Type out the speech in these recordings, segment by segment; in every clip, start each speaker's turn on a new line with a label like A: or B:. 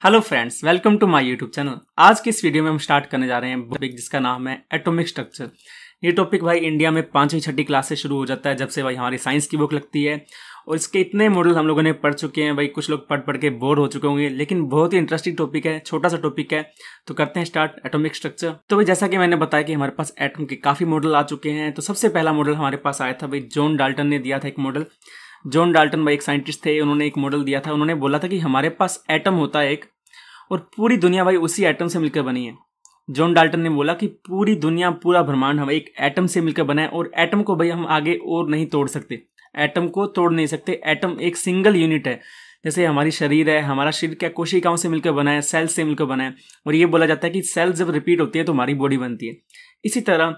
A: Hello friends, welcome to my YouTube channel. आज की इस वीडियो में हम स्टार्ट करने जा रहे हैं टॉपिक जिसका नाम है एटॉमिक स्ट्रक्चर। ये टॉपिक भाई इंडिया में 5वीं 6ठी क्लास से शुरू हो जाता है, जब से भाई हमारी साइंस की बुक लगती है। और इसके इतने मॉडल हम लोगों ने पढ़ चुके हैं भाई, कुछ लोग पढ़ के बोर हो चुके होंगे, लेकिन बहुत ही इंटरेस्टिंग टॉपिक है, छोटा सा टॉपिक है। तो करते हैं स्टार्ट एटॉमिक स्ट्रक्चर। तो भाई जैसा कि मैंने बताया कि हमारे पास एटम के काफ़ी मॉडल आ चुके हैं। तो सबसे पहला मॉडल हमारे पास आया था भाई, जॉन डाल्टन ने दिया था एक मॉडल। जॉन डाल्टन भाई एक साइंटिस्ट थे, उन्होंने एक मॉडल दिया था। उन्होंने बोला था कि हमारे पास एटम होता है एक, और पूरी दुनिया भाई उसी एटम से मिलकर बनी है। जॉन डाल्टन ने बोला कि पूरी दुनिया, पूरा ब्रह्मांड हम एक एटम से मिलकर बना है, और एटम को भाई हम आगे और नहीं तोड़ सकते, एटम को तोड़ नहीं सकते। एटम एक सिंगल यूनिट है, जैसे हमारी शरीर है, हमारा शरीर क्या कोशिकाओं से मिलकर बना है, सेल से मिलकर बना है। और ये बोला जाता है कि सेल जब रिपीट होती है तो हमारी बॉडी बनती है। इसी तरह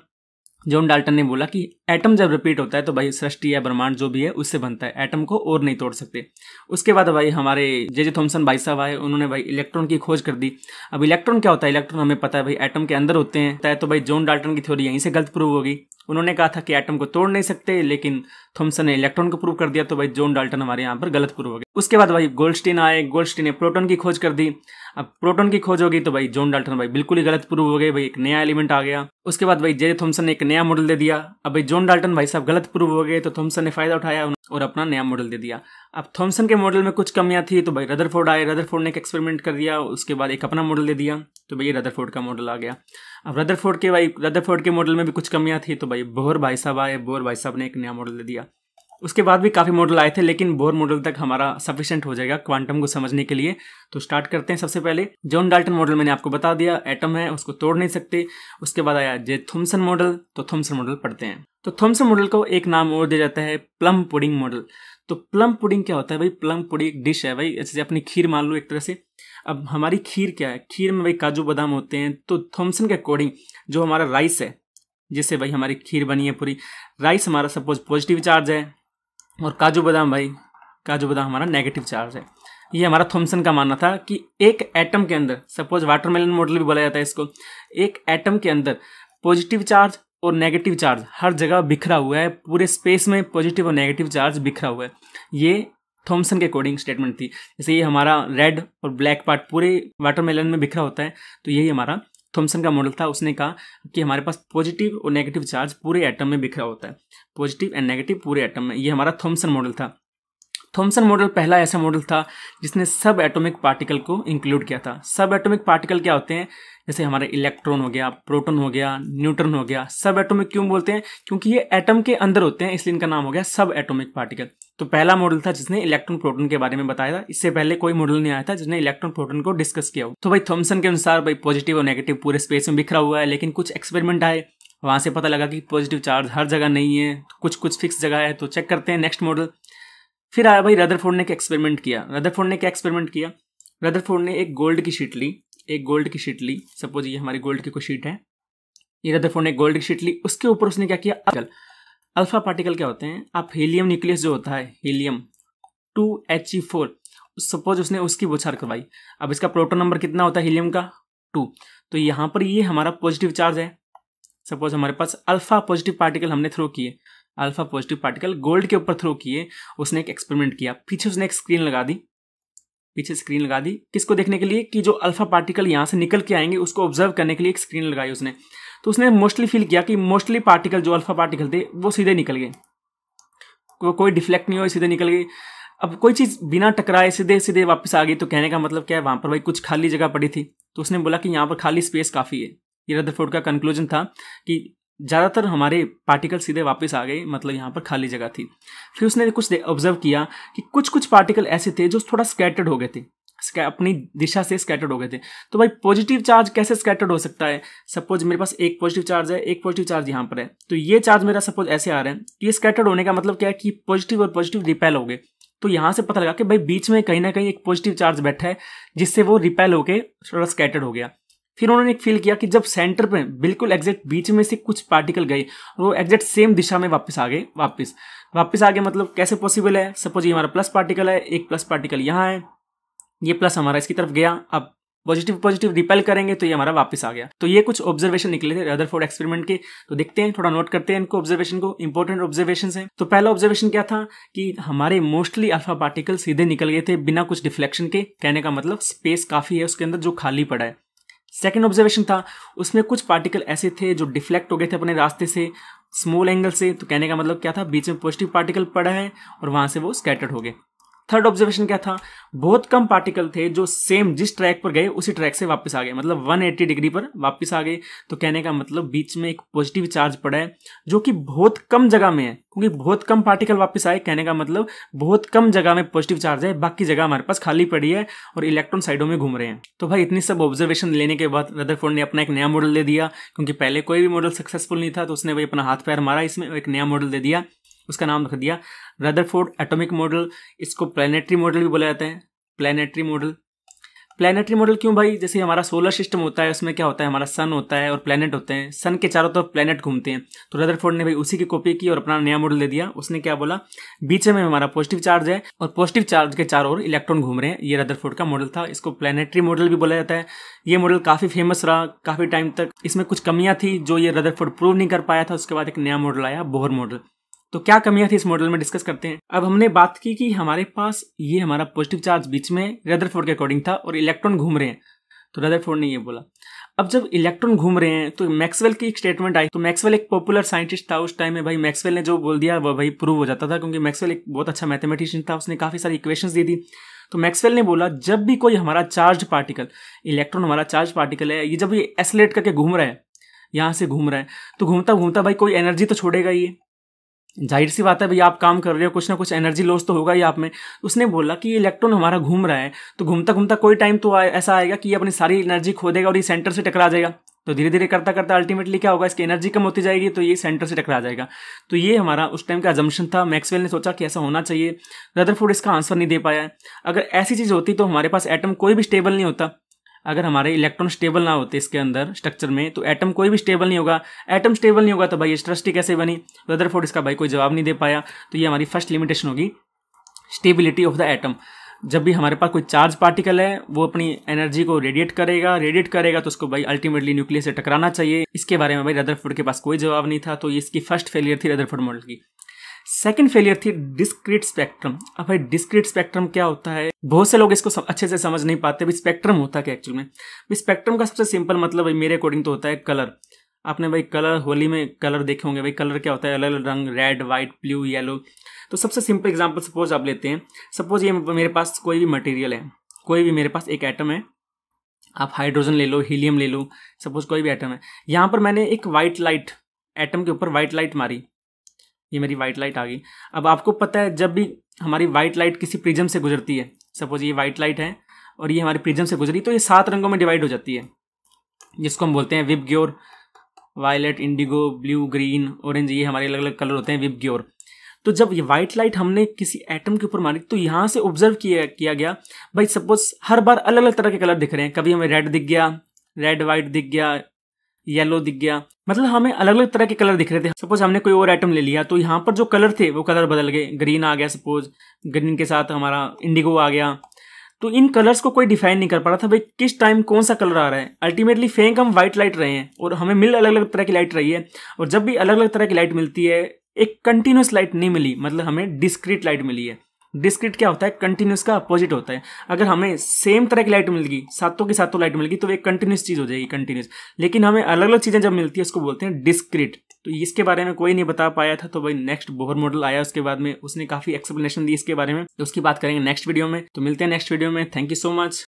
A: जॉन डाल्टन ने बोला कि एटम जब रिपीट होता है तो भाई सृष्टि या ब्रह्मांड जो भी है उससे बनता है, एटम को और नहीं तोड़ सकते। उसके बाद भाई हमारे जे थॉमसन भाई साहब आए, उन्होंने भाई इलेक्ट्रॉन की खोज कर दी। अब इलेक्ट्रॉन क्या होता है? इलेक्ट्रॉन हमें पता है भाई एटम के अंदर होते हैं। तो भाई जॉन डाल्टन की थ्योरी यहीं से गलत प्रूव होगी। उन्होंने कहा था कि एटम को तोड़ नहीं सकते, लेकिन थॉमसन ने इलेक्ट्रॉन को प्रूव कर दिया, तो भाई जॉन डाल्टन हमारे यहाँ पर गलत प्रूव हो गया। उसके बाद भाई गोल्डस्टीन आए, गोल्डस्टीन ने प्रोटॉन की खोज कर दी। अब प्रोटॉन की खोज होगी तो भाई जॉन डाल्टन भाई बिल्कुल ही गलत प्रूव हो गए, भाई एक नया एलिमेंट आ गया। उसके बाद भाई जे थॉमसन ने एक नया मॉडल दे दिया। अब भाई जॉन डाल्टन भाई साहब गलत प्रूव हो गए, तो थॉमसन ने फायदा उठाया और अपना नया मॉडल दे दिया। अब थॉमसन के मॉडल में कुछ कमियां थी, तो भाई रदरफोर्ड आए, रदरफोर्ड ने एक एक्सपेरिमेंट कर दिया, उसके बाद एक अपना मॉडल दे दिया, तो भाई रदरफोर्ड का मॉडल आ गया। अब रदरफोर्ड के मॉडल में भी कुछ कमियां थी, तो भाई बोहर भाई साहब आए, बोहर भाई साहब ने एक नया मॉडल दे दिया। उसके बाद भी काफ़ी मॉडल आए थे, लेकिन बोहर मॉडल तक हमारा सफिशिएंट हो जाएगा क्वांटम को समझने के लिए। तो स्टार्ट करते हैं। सबसे पहले जॉन डाल्टन मॉडल मैंने आपको बता दिया, एटम है उसको तोड़ नहीं सकते। उसके बाद आया जे थॉमसन मॉडल, तो थॉमसन मॉडल पढ़ते हैं। तो थॉमसन मॉडल को एक नाम और दिया जाता है, प्लम पुडिंग मॉडल। तो प्लम पुडिंग क्या होता है भाई? प्लम पुडिंग एक डिश है भाई, जैसे अपनी खीर मान लो एक तरह से। अब हमारी खीर क्या है? खीर में भाई काजू बादाम होते हैं। तो थॉमसन के अकॉर्डिंग जो हमारा राइस है, जिससे भाई हमारी खीर बनी है पूरी, राइस हमारा सपोज पॉजिटिव चार्ज है, और काजू बादाम हमारा नेगेटिव चार्ज है। ये हमारा थॉमसन का मानना था कि एक एटम के अंदर, सपोज वाटरमेलन मॉडल भी बोला जाता है इसको, एक एटम के अंदर पॉजिटिव चार्ज और नेगेटिव चार्ज हर जगह बिखरा हुआ है, पूरे स्पेस में पॉजिटिव और नेगेटिव चार्ज बिखरा हुआ है। ये थॉमसन के अकॉर्डिंग स्टेटमेंट थी। जैसे ये हमारा रेड और ब्लैक पार्ट पूरे वाटरमेलन में बिखरा होता है, तो यही हमारा थॉमसन का मॉडल था। उसने कहा कि हमारे पास पॉजिटिव और नेगेटिव चार्ज पूरे एटम में बिखरा होता है, पॉजिटिव एंड नेगेटिव पूरे एटम में। ये हमारा थॉमसन मॉडल था। थॉमसन मॉडल पहला ऐसा मॉडल था जिसने सब एटॉमिक पार्टिकल को इंक्लूड किया था। सब एटॉमिक पार्टिकल क्या होते हैं? जैसे हमारे इलेक्ट्रॉन हो गया, प्रोटॉन हो गया, न्यूट्रॉन हो गया। सब एटॉमिक क्यों बोलते हैं? क्योंकि ये एटम के अंदर होते हैं, इसलिए इनका नाम हो गया सब एटॉमिक पार्टिकल। तो पहला मॉडल था जिसने इलेक्ट्रॉन प्रोटॉन के बारे में बताया था। इससे पहले कोई मॉडल नहीं आया था जिसने इलेक्ट्रॉन प्रोटॉन को डिस्कस किया हो। तो भाई थॉमसन के अनुसार भाई पॉजिटिव और नेगेटिव पूरे स्पेस में बिखरा हुआ है, लेकिन कुछ एक्सपेरिमेंट आए, वहां से पता लगा कि पॉजिटिव चार्ज हर जगह नहीं है, कुछ फिक्स जगह है। तो चेक करते हैं नेक्स्ट मॉडल। फिर आया भाई रदरफोर्ड ने एक एक्सपेरिमेंट किया। रदरफोर्ड ने क्या एक्सपेरिमेंट किया? रदरफोर्ड ने एक गोल्ड की शीट ली, सपोज ये हमारी गोल्ड की कोई शीट है, ये रदरफोर्ड ने गोल्ड की शीट ली। उसके ऊपर उसने क्या किया? अल्फा पार्टिकल क्या होते हैं? आप हीलियम न्यूक्लियस जो होता है, हीलियम 2He4, सपोज उसने उसकी बौछार करवाई। अब इसका प्रोटॉन नंबर कितना होता है हीलियम का? 2। तो यहाँ पर ये हमारा पॉजिटिव चार्ज है। सपोज हमारे पास अल्फा पॉजिटिव पार्टिकल हमने थ्रो किए, अल्फा पॉजिटिव पार्टिकल गोल्ड के ऊपर थ्रो किए। उसने एक एक्सपेरिमेंट किया, पीछे उसने एक स्क्रीन लगा दी, किसको देखने के लिए? कि जो अल्फा पार्टिकल यहाँ से निकल के आएंगे उसको ऑब्जर्व करने के लिए एक स्क्रीन लगाई उसने। तो उसने मोस्टली फील किया कि मोस्टली पार्टिकल जो अल्फा पार्टिकल थे वो सीधे निकल गए, कोई डिफ्लेक्ट नहीं हुआ, सीधे निकल गए। अब कोई चीज़ बिना टकराए सीधे वापस आ गई। तो कहने का मतलब क्या है? वहाँ पर भाई कुछ खाली जगह पड़ी थी, तो उसने बोला कि यहाँ पर खाली स्पेस काफ़ी है। ये रदरफोर्ड का कंक्लूजन था कि ज़्यादातर हमारे पार्टिकल सीधे वापस आ गए, मतलब यहाँ पर खाली जगह थी। फिर उसने कुछ ऑब्जर्व किया कि कुछ पार्टिकल ऐसे थे जो थोड़ा स्कैटर्ड हो गए थे, अपनी दिशा से स्कैटर्ड हो गए थे। तो भाई पॉजिटिव चार्ज कैसे स्कैटर्ड हो सकता है? सपोज मेरे पास एक पॉजिटिव चार्ज है, एक पॉजिटिव चार्ज यहाँ पर है, तो ये चार्ज मेरा सपोज ऐसे आ रहा है, तो ये स्कैटर्ड होने का मतलब क्या है? कि पॉजिटिव और पॉजिटिव रिपेल हो गए। तो यहाँ से पता लगा कि भाई बीच में कहीं ना कहीं एक पॉजिटिव चार्ज बैठा है, जिससे वो रिपेल होके थोड़ा स्कैटर्ड हो गया। फिर उन्होंने एक फील किया कि जब सेंटर पे बिल्कुल एग्जैक्ट बीच में से कुछ पार्टिकल गए, वो एग्जैक्ट सेम दिशा में वापस आ गए। वापस आ गए मतलब कैसे पॉसिबल है? सपोज ये हमारा प्लस पार्टिकल है, एक प्लस पार्टिकल यहाँ है, ये प्लस हमारा इसकी तरफ गया, अब पॉजिटिव पॉजिटिव रिपेल करेंगे तो ये हमारा वापस आ गया। तो ये कुछ ऑब्जर्वेशन निकले थे रदरफोर्ड एक्सपेरिमेंट के। तो देखते हैं, थोड़ा नोट करते हैं इनको ऑब्जर्वेशन को, इंपॉर्टेंट ऑब्जर्वेशन हैं। तो पहला ऑब्जर्वेशन क्या था कि हमारे मोस्टली अल्फा पार्टिकल सीधे निकल गए थे बिना कुछ डिफ्लेक्शन के। कहने का मतलब स्पेस काफी है उसके अंदर जो खाली पड़ा है। सेकेंड ऑब्जर्वेशन था, उसमें कुछ पार्टिकल ऐसे थे जो डिफ्लेक्ट हो गए थे अपने रास्ते से स्मॉल एंगल से। तो कहने का मतलब क्या था, बीच में पॉजिटिव पार्टिकल पड़ा है और वहां से वो स्कैटर्ड हो गए। थर्ड ऑब्जर्वेशन क्या था, बहुत कम पार्टिकल थे जो सेम जिस ट्रैक पर गए उसी ट्रैक से वापस आ गए, मतलब 180 डिग्री पर वापस आ गए। तो कहने का मतलब बीच में एक पॉजिटिव चार्ज पड़ा है जो कि बहुत कम जगह में है, क्योंकि बहुत कम पार्टिकल वापस आए। कहने का मतलब बहुत कम जगह में पॉजिटिव चार्ज है, बाकी जगह हमारे पास खाली पड़ी है और इलेक्ट्रॉन साइडों में घूम रहे हैं। तो भाई इतनी सब ऑब्जर्वेशन लेने के बाद रदरफोर्ड ने अपना एक नया मॉडल दे दिया, क्योंकि पहले कोई भी मॉडल सक्सेसफुल नहीं था। तो उसने भाई अपना हाथ पैर मारा इसमें, एक नया मॉडल दे दिया, उसका नाम रख दिया रदरफोर्ड एटॉमिक मॉडल। इसको प्लैनेटरी मॉडल भी बोला जाता है, प्लैनेटरी मॉडल। प्लैनेटरी मॉडल क्यों भाई, जैसे हमारा सोलर सिस्टम होता है उसमें क्या होता है, हमारा सन होता है और प्लैनेट होते हैं, सन के चारों तरफ प्लैनेट घूमते हैं। तो रदरफोर्ड ने भाई उसी की कॉपी की और अपना नया मॉडल दे दिया। उसने क्या बोला, बीच में हमारा पॉजिटिव चार्ज है और पॉजिटिव चार्ज के चारों ओर इलेक्ट्रॉन घूम रहे हैं। ये रदरफोर्ड का मॉडल था, इसको प्लैनेटरी मॉडल भी बोला जाता है। ये मॉडल काफी फेमस रहा काफी टाइम तक। इसमें कुछ कमियां थी जो ये रदरफोर्ड प्रूव नहीं कर पाया था। उसके बाद एक नया मॉडल आया, बोहर मॉडल। तो क्या कमियां थी इस मॉडल में, डिस्कस करते हैं। अब हमने बात की कि हमारे पास ये हमारा पॉजिटिव चार्ज बीच में रदरफोर्ड के अकॉर्डिंग था और इलेक्ट्रॉन घूम रहे हैं। तो रदरफोर्ड ने ये बोला, अब जब इलेक्ट्रॉन घूम रहे हैं तो मैक्सवेल की एक स्टेटमेंट आई। तो मैक्सवेल एक पॉपुलर साइंटिस्ट था उस टाइम में। भाई मैक्सवेल ने जो बोल दिया वो भाई प्रूव हो जाता था, क्योंकि मैक्सवेल एक बहुत अच्छा मैथमेटिशियन था, उसने काफी सारी इक्वेशंस दी थी। तो मैक्सवेल ने बोला, जब भी कोई हमारा चार्ज पार्टिकल, इलेक्ट्रॉन हमारा चार्ज पार्टिकल है, ये जब ये एसलेट करके घूम रहा है, यहां से घूम रहा है, तो घूमता घूमता भाई कोई एनर्जी तो छोड़ेगा ही। जाहिर सी बात है भाई, आप काम कर रहे हो, कुछ ना कुछ एनर्जी लॉस तो होगा ही आप में। उसने बोला कि इलेक्ट्रॉन हमारा घूम रहा है, तो घूमता घूमता कोई टाइम तो ऐसा आएगा कि ये अपनी सारी एनर्जी खो देगा और ये सेंटर से टकरा जाएगा। तो धीरे धीरे करता करता अल्टीमेटली क्या होगा, इसकी एनर्जी कम होती जाएगी तो ये सेंटर से टकरा जाएगा। तो ये हमारा उस टाइम का अजम्पशन था। मैक्सवेल ने सोचा कि ऐसा होना चाहिए। रदरफोर्ड इसका आंसर नहीं दे पाया है। अगर ऐसी चीज होती तो हमारे पास एटम कोई भी स्टेबल नहीं होता। अगर हमारे इलेक्ट्रॉन स्टेबल ना होते इसके अंदर स्ट्रक्चर में, तो एटम कोई भी स्टेबल नहीं होगा। एटम स्टेबल नहीं होगा तो भाई स्ट्रक्चर कैसे बनी। रदरफोर्ड इसका भाई कोई जवाब नहीं दे पाया। तो ये हमारी फर्स्ट लिमिटेशन होगी, स्टेबिलिटी ऑफ द एटम। जब भी हमारे पास कोई चार्ज पार्टिकल है वो अपनी एनर्जी को रेडिएट करेगा तो उसको भाई अल्टीमेटली न्यूक्लियस से टकराना चाहिए। इसके बारे में भाई रदरफोर्ड के पास कोई जवाब नहीं था। तो ये इसकी फर्स्ट फेलियर थी रदरफोर्ड मॉडल की। सेकंड फेलियर थी डिस्क्रीट स्पेक्ट्रम। अब भाई डिस्क्रीट स्पेक्ट्रम क्या होता है, बहुत से लोग इसको अच्छे से समझ नहीं पाते। भाई स्पेक्ट्रम होता क्या एक्चुअल में। स्पेक्ट्रम का सबसे सिंपल मतलब भाई मेरे अकॉर्डिंग तो होता है कलर। आपने भाई कलर, होली में कलर देखे होंगे। भाई कलर क्या होता है, अलग अलग रंग, रेड, व्हाइट, ब्लू, येलो। तो सबसे सिंपल एग्जांपल सपोज आप लेते हैं, सपोज ये मेरे पास कोई भी मटेरियल है, कोई भी मेरे पास एक एटम है। आप हाइड्रोजन ले लो, हीलियम ले लो, सपोज कोई भी एटम है। यहाँ पर मैंने एक व्हाइट लाइट, एटम के ऊपर व्हाइट लाइट मारी, ये मेरी व्हाइट लाइट आ गई। अब आपको पता है जब भी हमारी व्हाइट लाइट किसी प्रिज्म से गुजरती है, सपोज ये व्हाइट लाइट है और ये हमारी प्रिज्म से गुजरी, तो ये 7 रंगों में डिवाइड हो जाती है, जिसको हम बोलते हैं VIBGYOR. Violet, indigo, blue, green, orange, ये हमारे अलग अलग कलर होते हैं विबग्योर। तो जब ये व्हाइट लाइट हमने किसी एटम के ऊपर मारी तो यहाँ से ऑब्जर्व किया गया भाई, सपोज हर बार अलग अलग तरह के कलर दिख रहे हैं। कभी हमें रेड दिख गया, रेड व्हाइट दिख गया, येलो दिख गया, मतलब हमें अलग अलग तरह के कलर दिख रहे थे। सपोज हमने कोई और एटम ले लिया तो यहाँ पर जो कलर थे वो कलर बदल गए। ग्रीन आ गया, सपोज ग्रीन के साथ हमारा इंडिगो आ गया। तो इन कलर्स को कोई डिफाइन नहीं कर पा रहा था भाई किस टाइम कौन सा कलर आ रहा है। अल्टीमेटली फेंक हम व्हाइट लाइट रहे हैं और हमें मिल अलग अलग तरह की लाइट रही है। और जब भी अलग अलग तरह की लाइट मिलती है, एक कंटिन्यूस लाइट नहीं मिली, मतलब हमें डिस्क्रीट लाइट मिली है। डिस्क्रीट क्या होता है, कंटिन्यूस का अपोजिट होता है। अगर हमें सेम तरह की लाइट मिल गई, सातों की सातों लाइट मिल गई, तो एक कंटिन्यूस चीज हो जाएगी, कंटिन्यूस। लेकिन हमें अलग अलग चीजें जब मिलती है उसको बोलते हैं डिस्क्रीट। तो इसके बारे में कोई नहीं बता पाया था। तो भाई नेक्स्ट बोहर मॉडल आया, उसके बाद में उसने काफी एक्सप्लेनेशन दी इसके बारे में, तो उसकी बात करेंगे नेक्स्ट वीडियो में। तो मिलते हैं नेक्स्ट वीडियो में। Thank you so much.